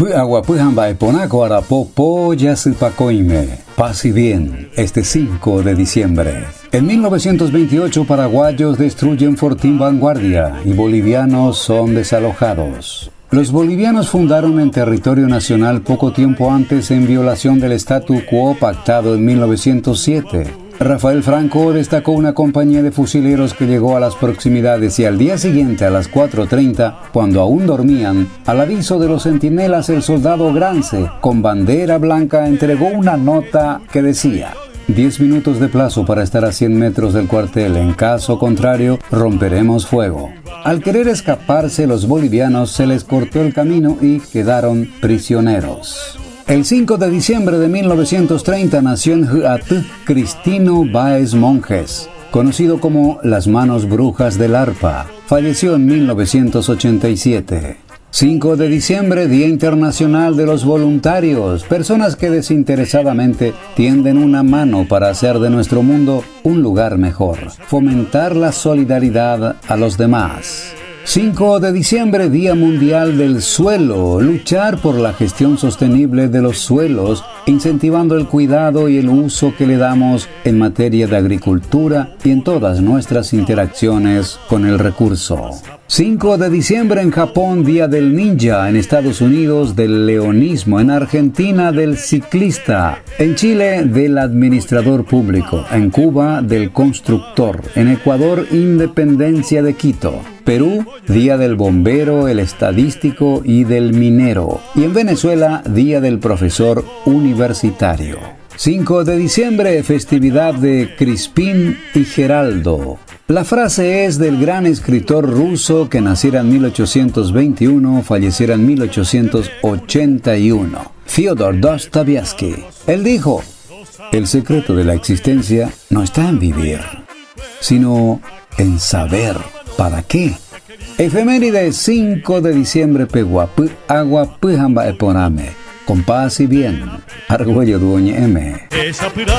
Aguapujamba eponaco arapopo yasipacoime. Paz y bien, este 5 de diciembre. En 1928 paraguayos destruyen Fortín Vanguardia y bolivianos son desalojados. Los bolivianos fundaron en territorio nacional poco tiempo antes en violación del statu quo pactado en 1907. Rafael Franco destacó una compañía de fusileros que llegó a las proximidades y al día siguiente a las 4:30, cuando aún dormían, al aviso de los centinelas, el soldado Grance, con bandera blanca, entregó una nota que decía: 10 minutos de plazo para estar a 100 metros del cuartel, en caso contrario, romperemos fuego. Al querer escaparse, los bolivianos se les cortó el camino y quedaron prisioneros. El 5 de diciembre de 1930 nació en Huatl Cristino Báez Monjes, conocido como las manos brujas del arpa. Falleció en 1987. 5 de diciembre, Día Internacional de los Voluntarios, personas que desinteresadamente tienden una mano para hacer de nuestro mundo un lugar mejor, fomentar la solidaridad a los demás. 5 de diciembre, Día Mundial del Suelo, luchar por la gestión sostenible de los suelos, incentivando el cuidado y el uso que le damos en materia de agricultura y en todas nuestras interacciones con el recurso. 5 de diciembre en Japón, Día del Ninja, en Estados Unidos del leonismo, en Argentina del ciclista, en Chile del administrador público, en Cuba del constructor, en Ecuador Independencia de Quito, Perú Día del bombero, el estadístico y del minero, y en Venezuela Día del profesor universitario. 5 de diciembre, festividad de Crispín y Geraldo. La frase es del gran escritor ruso que naciera en 1821, falleciera en 1881, Fyodor Dostoyevsky. Él dijo: el secreto de la existencia no está en vivir, sino en saber para qué. Efeméride 5 de diciembre, Peguapú, Aguapujamba eponame. Con paz y bien, Argüello Duoñe M. Esa pura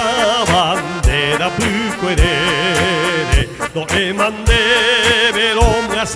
bandera pucuerere, no te mandé ver hombre a